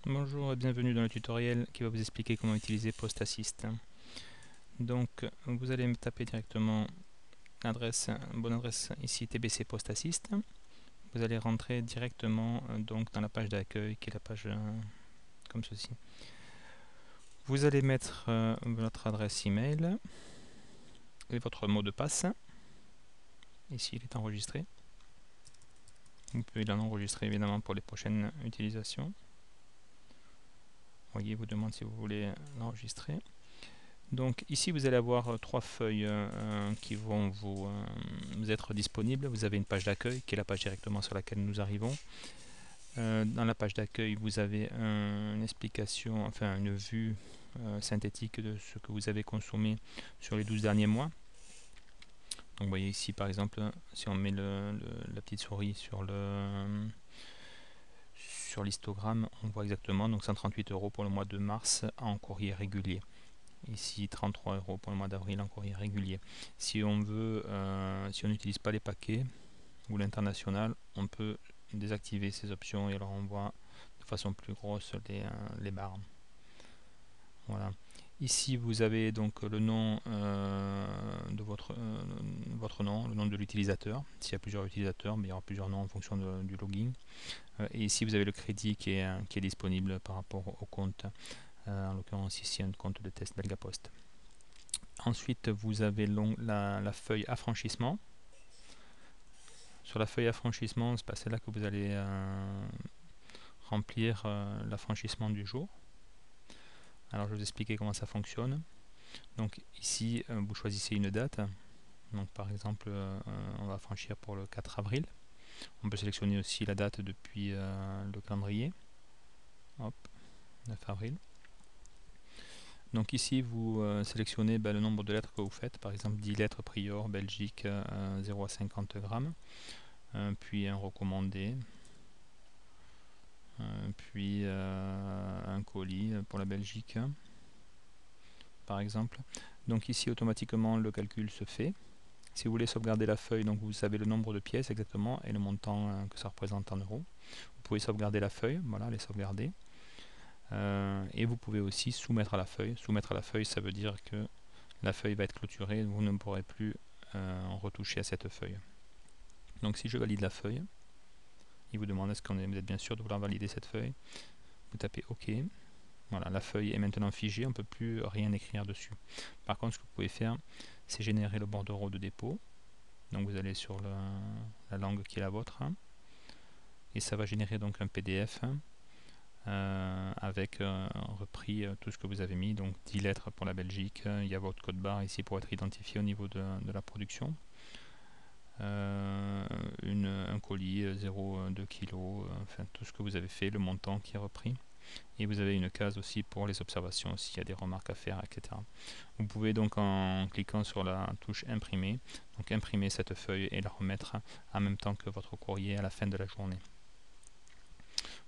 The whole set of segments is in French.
Bonjour et bienvenue dans le tutoriel qui va vous expliquer comment utiliser PostAssist. Donc vous allez me taper directement l'adresse, bonne adresse ici TBC PostAssist. Vous allez rentrer directement donc dans la page d'accueil qui est la page comme ceci. Vous allez mettre votre adresse email et votre mot de passe. Ici il est enregistré. Vous pouvez l'enregistrer évidemment pour les prochaines utilisations. Voyez, vous demande si vous voulez l'enregistrer. Donc ici vous allez avoir trois feuilles qui vont vous être disponibles. Vous avez une page d'accueil qui est la page directement sur laquelle nous arrivons. Dans la page d'accueil vous avez une explication, enfin une vue synthétique de ce que vous avez consommé sur les 12 derniers mois. Donc vous voyez ici par exemple, si on met la petite souris sur l'histogramme, on voit exactement donc 138 € pour le mois de mars en courrier régulier. Ici 33 € pour le mois d'avril en courrier régulier. Si on veut, si on n'utilise pas les paquets ou l'international, on peut désactiver ces options et alors on voit de façon plus grosse les barres. Voilà. Ici vous avez donc le nom de votre nom, le nom de l'utilisateur. S'il y a plusieurs utilisateurs, mais il y aura plusieurs noms en fonction du login. Et ici vous avez le crédit qui est disponible par rapport au compte. En l'occurrence ici un compte de test Belgapost. Ensuite vous avez la feuille affranchissement. Sur la feuille affranchissement, c'est là que vous allez remplir l'affranchissement du jour. Alors je vais vous expliquer comment ça fonctionne. Donc ici vous choisissez une date. Donc par exemple on va affranchir pour le 4 avril. On peut sélectionner aussi la date depuis le calendrier. Hop, 9 avril. Donc ici vous sélectionnez le nombre de lettres que vous faites, par exemple 10 lettres Prior, Belgique, 0 à 50 grammes, puis un recommandé, puis un colis pour la Belgique, par exemple. Donc ici automatiquement le calcul se fait. Si vous voulez sauvegarder la feuille, donc vous savez le nombre de pièces exactement et le montant que ça représente en euros. Vous pouvez sauvegarder la feuille, voilà, les sauvegarder. Et vous pouvez aussi soumettre à la feuille. Soumettre à la feuille, ça veut dire que la feuille va être clôturée, vous ne pourrez plus retoucher à cette feuille. Donc si je valide la feuille, il vous demande est-ce que vous êtes bien sûr de vouloir valider cette feuille. Vous tapez OK. Voilà, la feuille est maintenant figée, on ne peut plus rien écrire dessus. Par contre, ce que vous pouvez faire, c'est générer le bordereau de dépôt. Donc vous allez sur la langue qui est la vôtre, et ça va générer donc un PDF avec repris tout ce que vous avez mis, donc 10 lettres pour la Belgique, il y a votre code barre ici pour être identifié au niveau de la production, un colis 0,2 kg, enfin tout ce que vous avez fait, le montant qui est repris, et vous avez une case aussi pour les observations s'il y a des remarques à faire, etc. Vous pouvez donc en cliquant sur la touche imprimer, donc imprimer cette feuille et la remettre en même temps que votre courrier à la fin de la journée.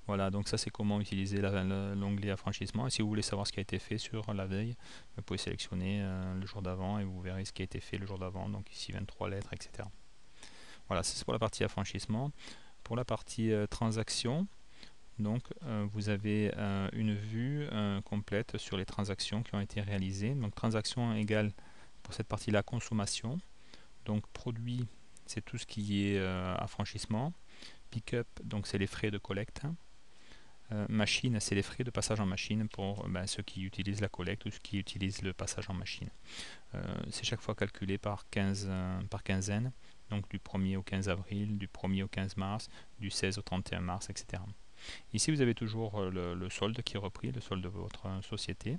Voilà, donc ça c'est comment utiliser l'onglet affranchissement. Et si vous voulez savoir ce qui a été fait sur la veille, vous pouvez sélectionner le jour d'avant et vous verrez ce qui a été fait le jour d'avant. Donc ici 23 lettres, etc. Voilà, c'est pour la partie affranchissement. Pour la partie transaction, donc vous avez une vue complète sur les transactions qui ont été réalisées. Donc transaction égale pour cette partie-là consommation. Donc produit, c'est tout ce qui est affranchissement. Pick-up, donc c'est les frais de collecte. Machine, c'est les frais de passage en machine pour ceux qui utilisent la collecte ou ceux qui utilisent le passage en machine. C'est chaque fois calculé par quinzaine, donc du 1er au 15 avril, du 1er au 15 mars, du 16 au 31 mars, etc. Ici vous avez toujours le solde qui est repris, le solde de votre société.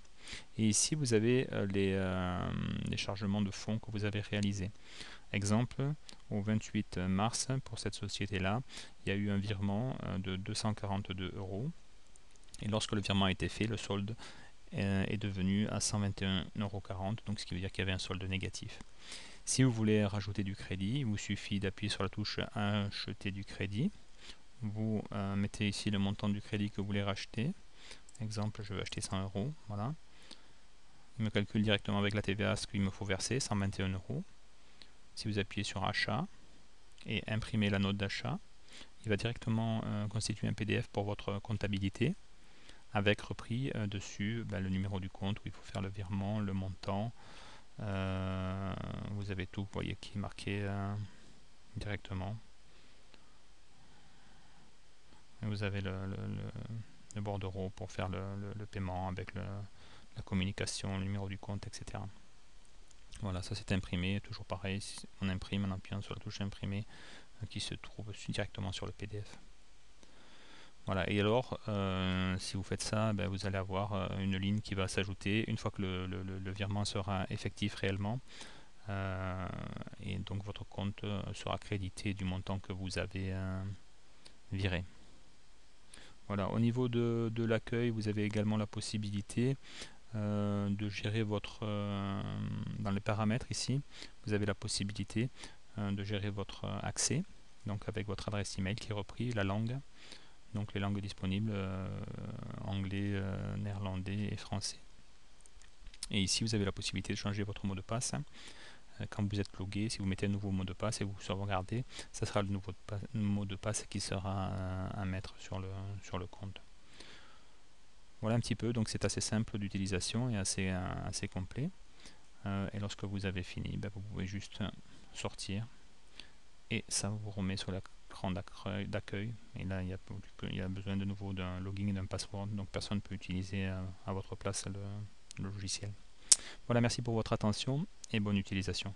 Et ici vous avez les chargements de fonds que vous avez réalisés. Exemple, au 28 mars, pour cette société-là, il y a eu un virement de 242 €. Et lorsque le virement a été fait, le solde est devenu à 121,40 €, donc ce qui veut dire qu'il y avait un solde négatif. Si vous voulez rajouter du crédit, il vous suffit d'appuyer sur la touche acheter du crédit. Vous mettez ici le montant du crédit que vous voulez racheter. Exemple, je veux acheter 100 €. Voilà. Il me calcule directement avec la TVA ce qu'il me faut verser, 121 €. Si vous appuyez sur achat et imprimer la note d'achat, il va directement constituer un PDF pour votre comptabilité avec repris dessus le numéro du compte où il faut faire le virement, le montant. Vous avez tout, vous voyez, qui est marqué directement. Et vous avez le bordereau pour faire le paiement avec la communication, le numéro du compte, etc. Voilà, ça c'est imprimé, toujours pareil, on imprime en appuyant sur la touche imprimer qui se trouve directement sur le PDF. Voilà, et alors, si vous faites ça, vous allez avoir une ligne qui va s'ajouter une fois que le virement sera effectif réellement. Et donc votre compte sera crédité du montant que vous avez viré. Voilà, au niveau de l'accueil, vous avez également la possibilité de gérer votre... dans les paramètres ici, vous avez la possibilité de gérer votre accès, donc avec votre adresse email qui est repris, la langue, donc les langues disponibles, anglais, néerlandais et français. Et ici, vous avez la possibilité de changer votre mot de passe. Quand vous êtes logué, si vous mettez un nouveau mot de passe et vous sauvegardez, ça sera le nouveau mot de passe qui sera à mettre sur le compte. Voilà un petit peu, donc c'est assez simple d'utilisation et assez complet. Et lorsque vous avez fini, vous pouvez juste sortir et ça vous remet sur l'écran d'accueil. Et là, il y a besoin de nouveau d'un login et d'un password, donc personne ne peut utiliser à votre place le logiciel. Voilà, merci pour votre attention et bonne utilisation.